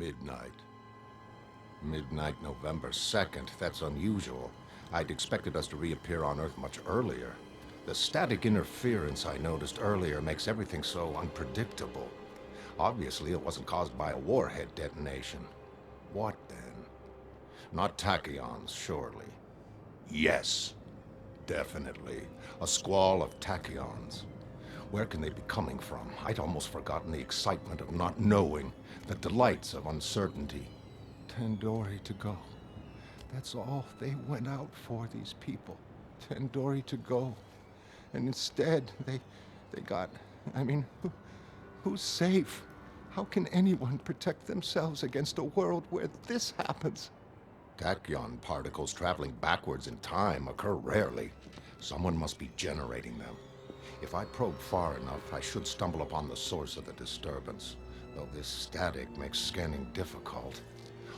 Midnight. Midnight, November 2nd. That's unusual. I'd expected us to reappear on Earth much earlier. The static interference I noticed earlier makes everything so unpredictable. Obviously, it wasn't caused by a warhead detonation. What then? Not tachyons, surely. Yes, definitely. A squall of tachyons. Where can they be coming from? I'd almost forgotten the excitement of not knowing, the delights of uncertainty. Tandoori to go. That's all they went out for, these people. Tandoori to go. And instead, they got... who's safe? How can anyone protect themselves against a world where this happens? Tachyon particles traveling backwards in time occur rarely. Someone must be generating them. If I probe far enough, I should stumble upon the source of the disturbance, though this static makes scanning difficult.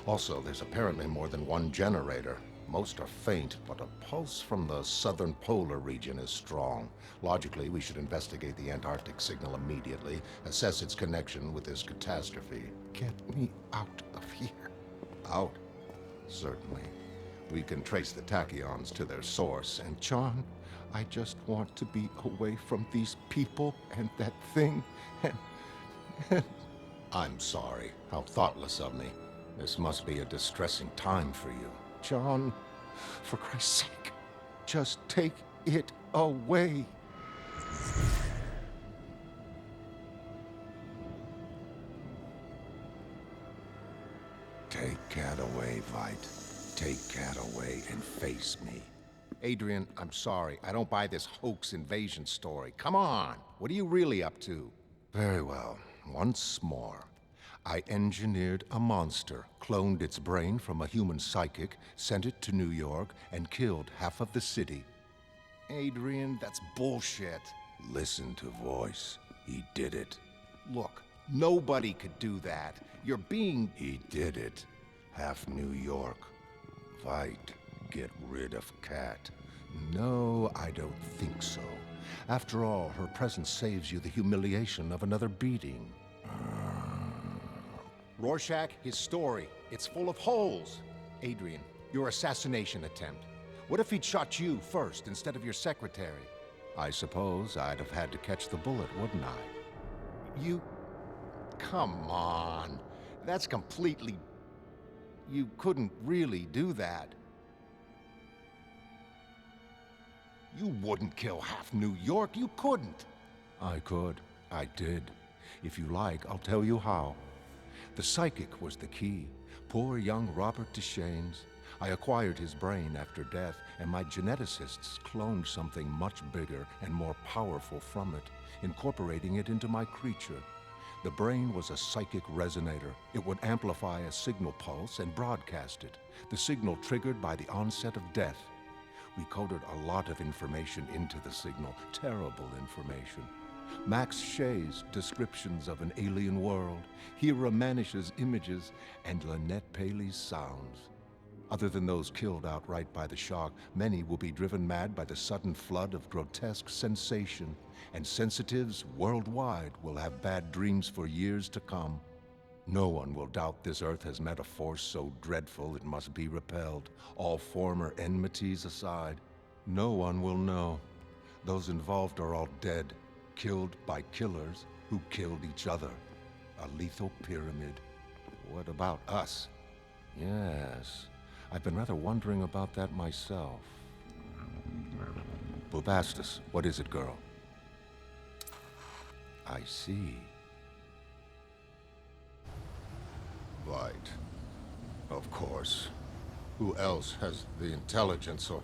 Also, there's apparently more than one generator. Most are faint, but a pulse from the southern polar region is strong. Logically, we should investigate the Antarctic signal immediately, assess its connection with this catastrophe. Get me out of here. Out? Certainly. We can trace the tachyons to their source, and John, I just want to be away from these people and that thing, and... I'm sorry. How thoughtless of me. This must be a distressing time for you. John, for Christ's sake, just take it away. Take Cat away, Vite. Take Cat away and face me. Adrian, I'm sorry. I don't buy this hoax invasion story. Come on! What are you really up to? Very well. Once more. I engineered a monster, cloned its brain from a human psychic, sent it to New York, and killed half of the city. Adrian, that's bullshit. Listen to voice. He did it. Look, nobody could do that. You're being... He did it. Half New York. Fight. Get rid of Cat. No, I don't think so. After all, her presence saves you the humiliation of another beating. Rorschach, his story. It's full of holes. Adrian, your assassination attempt. What if he'd shot you first instead of your secretary? I suppose I'd have had to catch the bullet, wouldn't I? You... Come on. That's completely... You couldn't really do that. You wouldn't kill half New York. You couldn't. I could. I did. If you like, I'll tell you how. The psychic was the key. Poor young Robert Deschaines. I acquired his brain after death, and my geneticists cloned something much bigger and more powerful from it, incorporating it into my creature. The brain was a psychic resonator. It would amplify a signal pulse and broadcast it, the signal triggered by the onset of death. We coded a lot of information into the signal, terrible information. Max Shay's descriptions of an alien world, Hira Manish's images, and Lynette Paley's sounds. Other than those killed outright by the shock, many will be driven mad by the sudden flood of grotesque sensation, and sensitives worldwide will have bad dreams for years to come. No one will doubt this Earth has met a force so dreadful it must be repelled, all former enmities aside. No one will know. Those involved are all dead, killed by killers who killed each other. A lethal pyramid. What about us? Yes, I've been rather wondering about that myself. Bubastis, what is it, girl? I see. Right. Of course. Who else has the intelligence or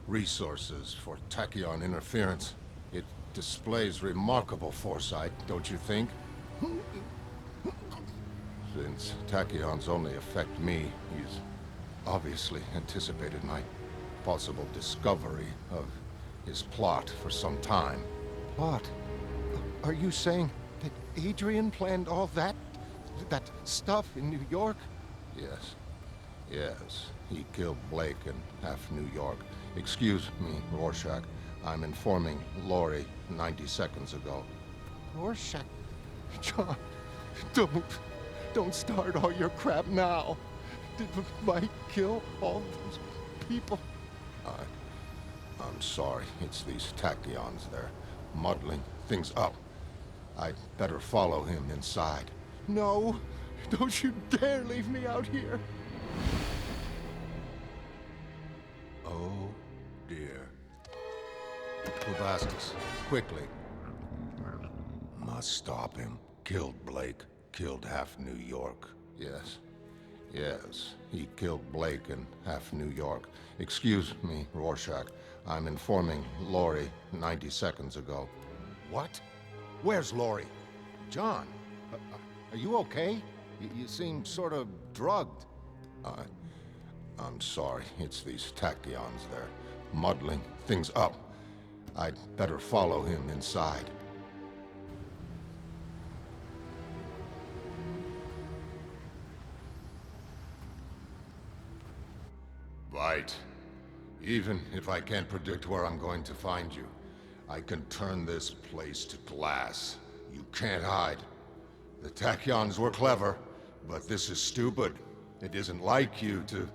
resources for tachyon interference? It displays remarkable foresight, don't you think? Since tachyons only affect me, he's obviously anticipated my possible discovery of his plot for some time. Plot? Are you saying that Adrian planned all that stuff in New York? Yes. Yes. He killed Blake and half New York. Excuse me, Rorschach. I'm informing Lori 90 seconds ago. Rorschach? John, don't. Don't start all your crap now. Did Mike kill all those people? I'm sorry. It's these tachyons. They're muddling things up. I'd better follow him inside. No! Don't you dare leave me out here! Oh, dear. Bubastis, quickly. Must stop him. Killed Blake. Killed half New York. Yes. Yes, he killed Blake and half New York. Excuse me, Rorschach. I'm informing Laurie 90 seconds ago. What? Where's Laurie? John, are you okay? You seem sort of drugged. I'm sorry. It's these tachyons. They're muddling things up. I'd better follow him inside. Right. Even if I can't predict where I'm going to find you, I can turn this place to glass. You can't hide. The tachyons were clever, but this is stupid. It isn't like you to...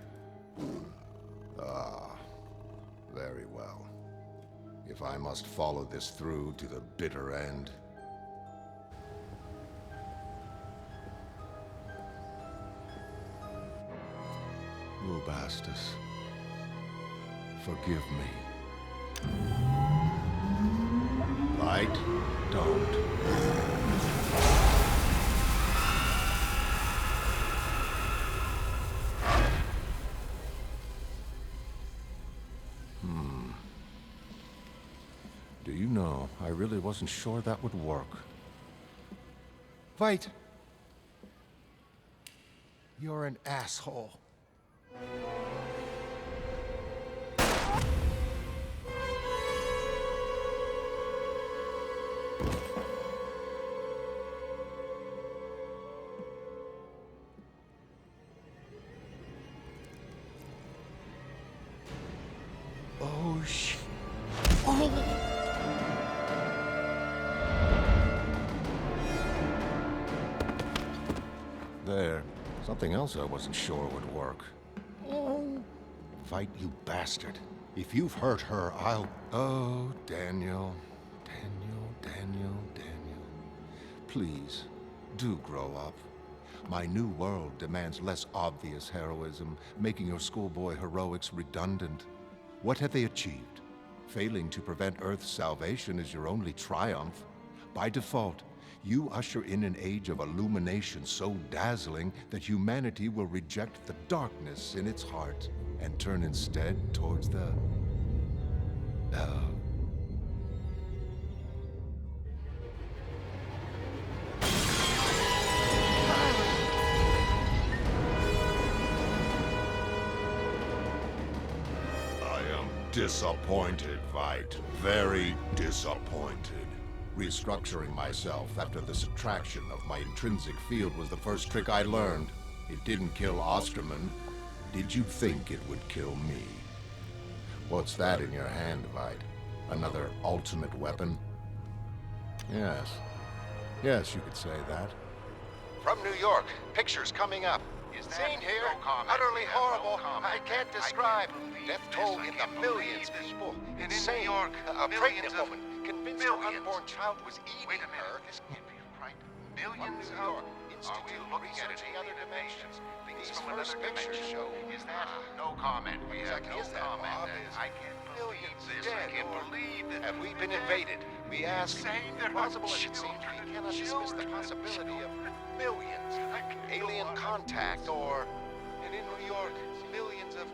Ah, very well. If I must follow this through to the bitter end... Bubastis, forgive me. Light, don't. Do you know, I really wasn't sure that would work. Veit! You're an asshole. Oh, shit. Oh! There. Something else I wasn't sure would work. Oh. Fight, you bastard. If you've hurt her, I'll... Oh, Daniel. Daniel. Please, do grow up. My new world demands less obvious heroism, making your schoolboy heroics redundant. What have they achieved? Failing to prevent Earth's salvation is your only triumph. By default, you usher in an age of illumination so dazzling that humanity will reject the darkness in its heart and turn instead towards the... Disappointed, Veit. Very disappointed. Restructuring myself after the subtraction of my intrinsic field was the first trick I learned. It didn't kill Osterman. Did you think it would kill me? What's that in your hand, Veit? Another ultimate weapon? Yes. Yes, you could say that. From New York, pictures coming up. Scene here, utterly horrible. I can't describe. Death toll in the millions. People insane. A pregnant woman convinced her unborn child was eating her. This can't be right. Millions of New York Institute looking at other dimensions. These first pictures show. Is that no comment? We have no comment. I can't believe this. I can't believe this. Have we been invaded? We ask. Impossible as it seems, we cannot dismiss the possibility of millions. Alien contact, or, and in New York, millions of...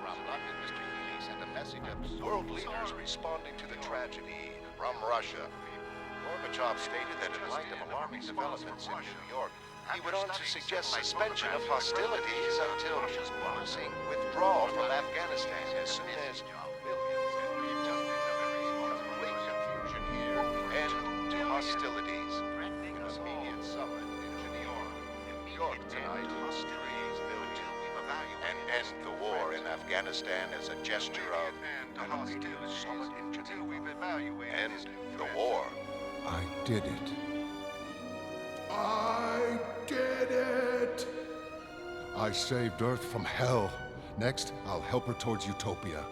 From London, Mr. Healy sent a message of world leaders responding to the tragedy from Russia. Gorbachev stated that in light of alarming developments in New York, he went on to suggest suspension of hostilities until forcing withdrawal from Afghanistan as soon as millions of complete confusion here and to hostilities. Threatening an immediate summit in New York tonight. Hostilities until we've evaluated and end the war in Afghanistan as a gesture of an immediate summit in Geneva. We've evaluated end the war. I did it. I did it! I saved Earth from hell. Next, I'll help her towards Utopia.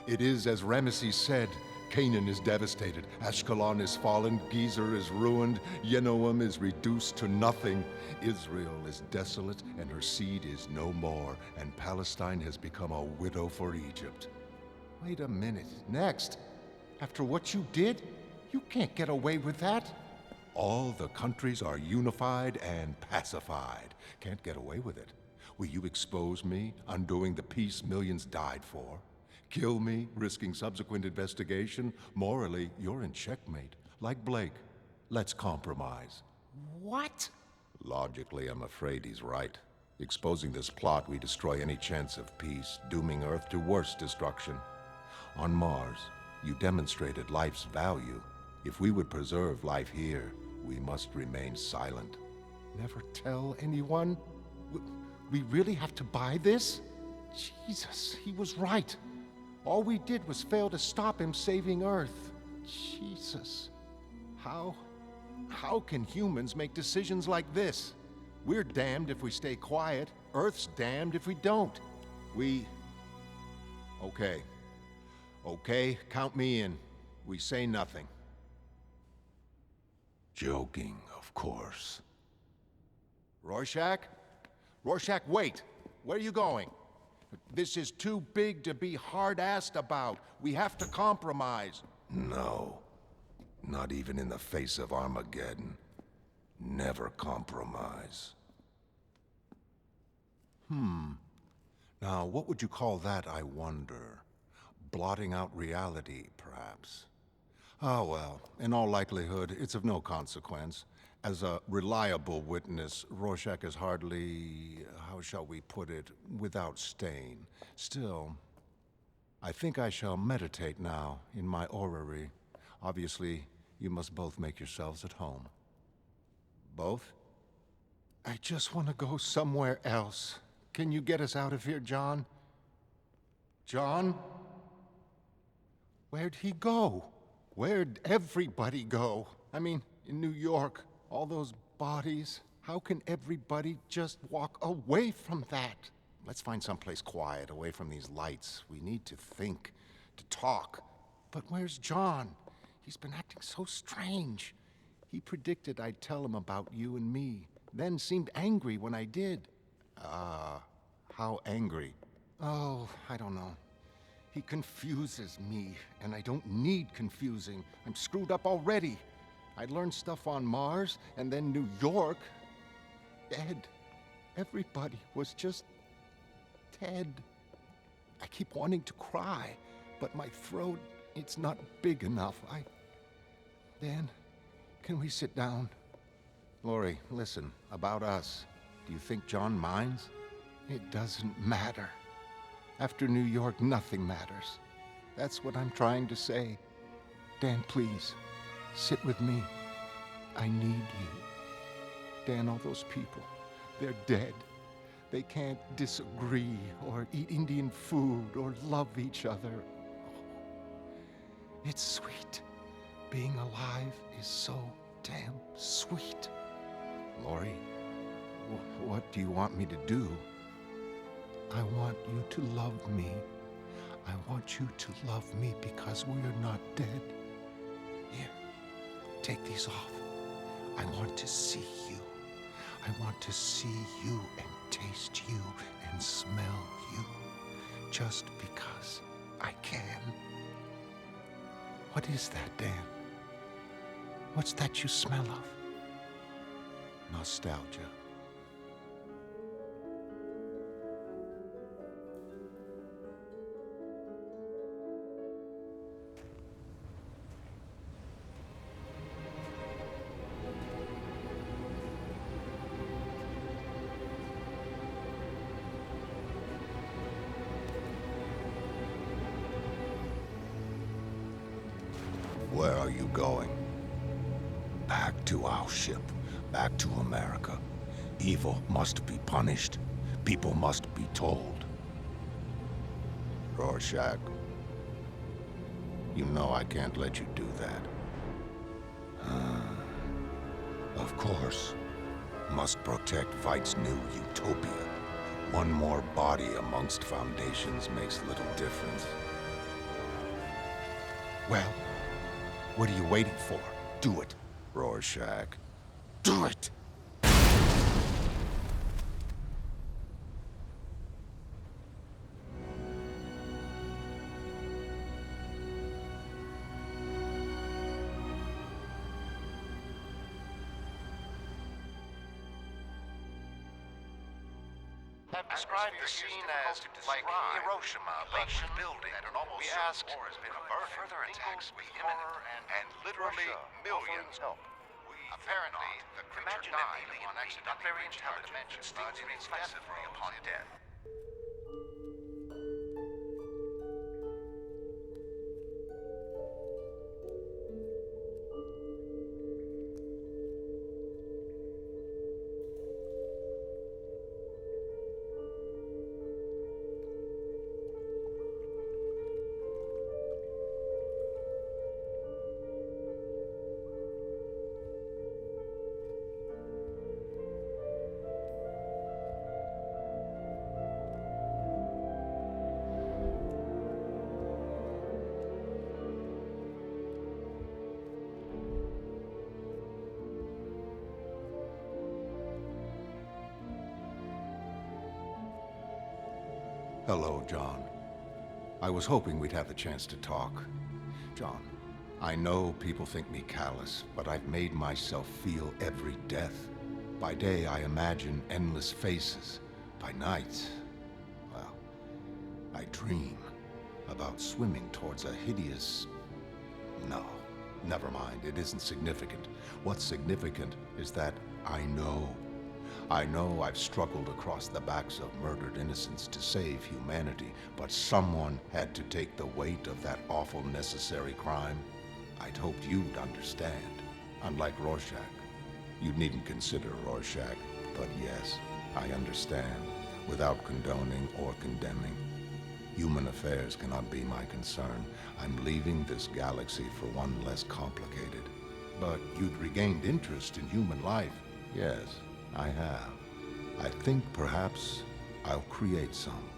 It is as Ramesses said. Canaan is devastated, Ashkelon is fallen, Gezer is ruined, Yenoam is reduced to nothing. Israel is desolate, and her seed is no more, and Palestine has become a widow for Egypt. Wait a minute. Next, after what you did, you can't get away with that. All the countries are unified and pacified. Can't get away with it. Will you expose me, undoing the peace millions died for? Kill me, risking subsequent investigation? Morally, you're in checkmate. Like Blake, let's compromise. What? Logically, I'm afraid he's right. Exposing this plot, we destroy any chance of peace, dooming Earth to worse destruction. On Mars, you demonstrated life's value. If we would preserve life here, we must remain silent. Never tell anyone? We really have to buy this? Jesus, he was right. All we did was fail to stop him saving Earth. Jesus. How can humans make decisions like this? We're damned if we stay quiet. Earth's damned if we don't. Okay. Okay, count me in. We say nothing. Joking, of course. Rorschach? Rorschach, wait! Where are you going? This is too big to be hard-assed about. We have to compromise. No. Not even in the face of Armageddon. Never compromise. Now, what would you call that, I wonder? Blotting out reality, perhaps? Oh, well, in all likelihood, it's of no consequence. As a reliable witness, Rorschach is hardly, how shall we put it, without stain. Still, I think I shall meditate now in my orrery. Obviously, you must both make yourselves at home. Both? I just want to go somewhere else. Can you get us out of here, John? John? Where'd he go? Where'd everybody go? I mean, in New York, all those bodies. How can everybody just walk away from that? Let's find someplace quiet, away from these lights. We need to think, to talk. But where's John? He's been acting so strange. He predicted I'd tell him about you and me, then seemed angry when I did. How angry? Oh, I don't know. He confuses me, and I don't need confusing. I'm screwed up already. I learned stuff on Mars, and then New York. Dead. Everybody was just dead. I keep wanting to cry, but my throat, it's not big enough. Dan, can we sit down? Lori, listen, about us. Do you think John minds? It doesn't matter. After New York, nothing matters. That's what I'm trying to say. Dan, please. Sit with me. I need you. Dan, all those people, they're dead. They can't disagree or eat Indian food or love each other. Oh, it's sweet. Being alive is so damn sweet. Lori, what do you want me to do? I want you to love me. I want you to love me because we are not dead. Here. Take these off. I want to see you. I want to see you and taste you and smell you. Just because I can. What is that, Dan? What's that you smell of? Nostalgia. Where are you going? Back to our ship. Back to America. Evil must be punished. People must be told. Rorschach, you know I can't let you do that. Of course. Must protect Vight's new utopia. One more body amongst foundations makes little difference. Well, what are you waiting for? Do it. Rorschach. Do it! Describe the scene as like Hiroshima, but building. We asked, could further attacks be imminent? And literally millions. Apparently, the creature died on accident, not very intelligent, but inexplicably upon death. Hello, John. I was hoping we'd have the chance to talk. John, I know people think me callous, but I've made myself feel every death. By day, I imagine endless faces. By night, well, I dream about swimming towards a hideous... No, never mind, it isn't significant. What's significant is that I know I've struggled across the backs of murdered innocents to save humanity, but someone had to take the weight of that awful necessary crime. I'd hoped you'd understand. Unlike Rorschach. You needn't consider Rorschach, but yes, I understand, without condoning or condemning. Human affairs cannot be my concern. I'm leaving this galaxy for one less complicated. But you'd regained interest in human life. Yes, I have. I think perhaps I'll create some.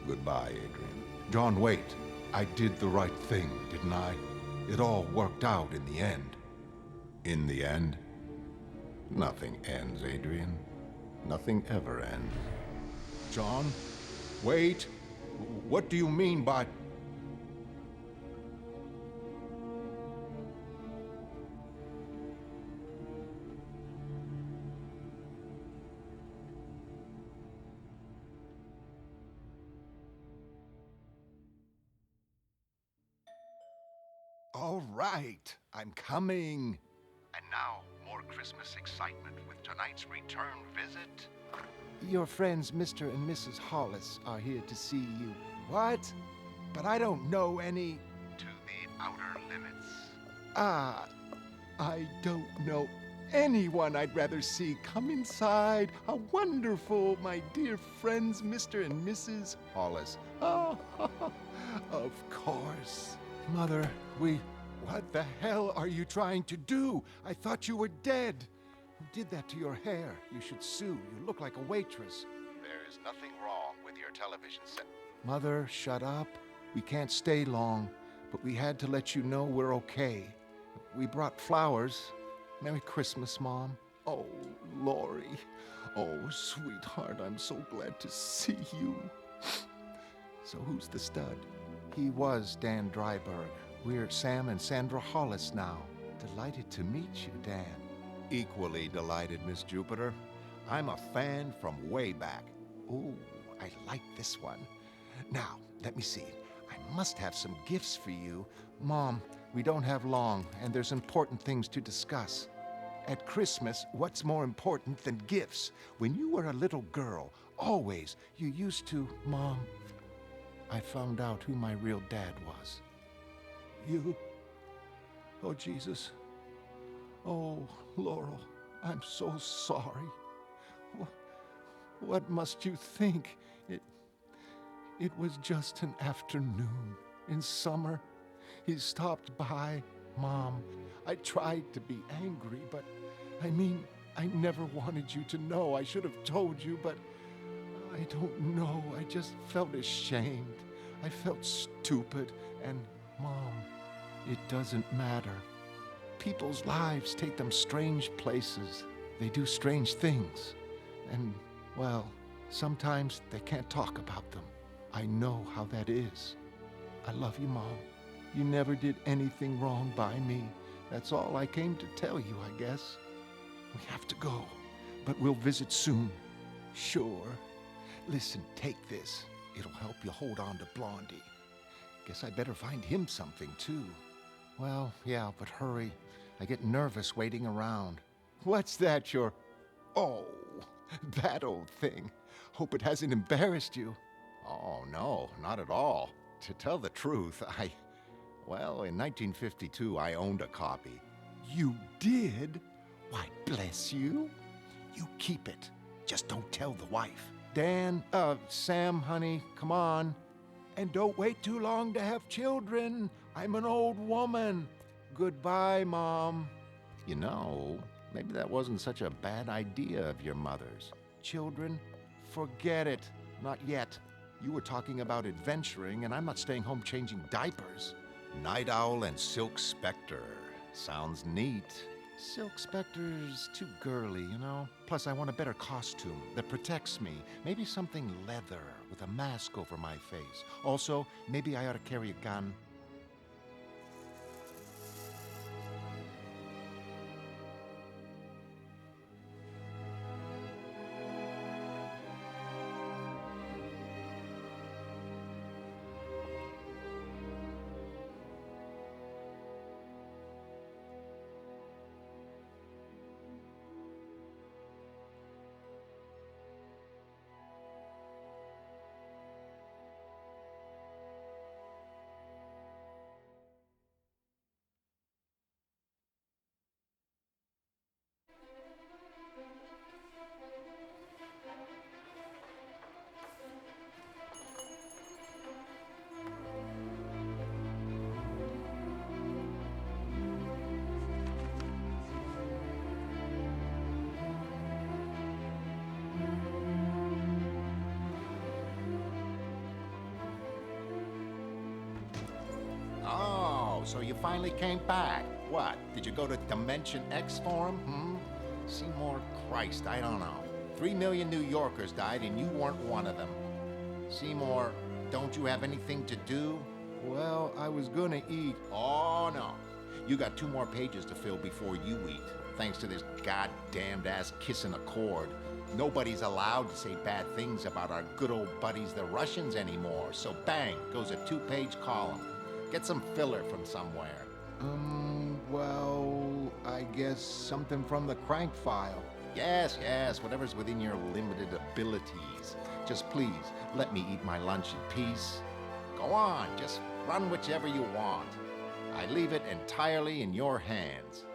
Goodbye, Adrian. John, wait. I did the right thing, didn't I? It all worked out in the end. In the end? Nothing ends, Adrian. Nothing ever ends. John, wait. What do you mean by... All right, I'm coming. And now, more Christmas excitement with tonight's return visit. Your friends, Mr. and Mrs. Hollis, are here to see you. What? But I don't know any... To the outer limits. Ah, I don't know anyone I'd rather see. Come inside. How wonderful, my dear friends, Mr. and Mrs. Hollis. Oh, of course. Mother, What the hell are you trying to do? I thought you were dead. Who did that to your hair? You should sue. You look like a waitress. There is nothing wrong with your television set. Mother, shut up. We can't stay long, but we had to let you know we're okay. We brought flowers. Merry Christmas, Mom. Oh, Lori. Oh, sweetheart, I'm so glad to see you. So who's the stud? He was Dan Dryberg. We're Sam and Sandra Hollis now. Delighted to meet you, Dan. Equally delighted, Miss Jupiter. I'm a fan from way back. Ooh, I like this one. Now, let me see. I must have some gifts for you. Mom, we don't have long, and there's important things to discuss. At Christmas, what's more important than gifts? When you were a little girl, always, you used to... Mom, I found out who my real dad was. You? Oh, Jesus. Oh, Laurel, I'm so sorry. What must you think? It was just an afternoon in summer. He stopped by. Mom, I tried to be angry, but I mean, I never wanted you to know. I should have told you, but I don't know. I just felt ashamed. I felt stupid. And, Mom, it doesn't matter. People's lives take them strange places. They do strange things. And, well, sometimes they can't talk about them. I know how that is. I love you, Mom. You never did anything wrong by me. That's all I came to tell you, I guess. We have to go, but we'll visit soon. Sure. Listen, take this. It'll help you hold on to Blondie. Guess I better find him something, too. Well, yeah, but hurry. I get nervous waiting around. What's that, Oh, that old thing. Hope it hasn't embarrassed you. Oh, no, not at all. To tell the truth, well, in 1952, I owned a copy. You did? Why, bless you. You keep it. Just don't tell the wife. Dan, Sam, honey, come on. And don't wait too long to have children. I'm an old woman. Goodbye, Mom. You know, maybe that wasn't such a bad idea of your mother's. Children? Forget it. Not yet. You were talking about adventuring, and I'm not staying home changing diapers. Night Owl and Silk Spectre. Sounds neat. Silk Spectre's too girly, you know? Plus, I want a better costume that protects me. Maybe something leather with a mask over my face. Also, maybe I ought to carry a gun. Oh, so you finally came back. What, did you go to Dimension X for him, Seymour, Christ, I don't know. 3 million New Yorkers died and you weren't one of them. Seymour, don't you have anything to do? Well, I was gonna eat. Oh, no. You got 2 more pages to fill before you eat, thanks to this goddamned ass kissing accord. Nobody's allowed to say bad things about our good old buddies, the Russians, anymore. So bang, goes a 2-page column. Get some filler from somewhere. Well, I guess something from the crank file. Yes, whatever's within your limited abilities. Just please, let me eat my lunch in peace. Go on, just run whichever you want. I leave it entirely in your hands.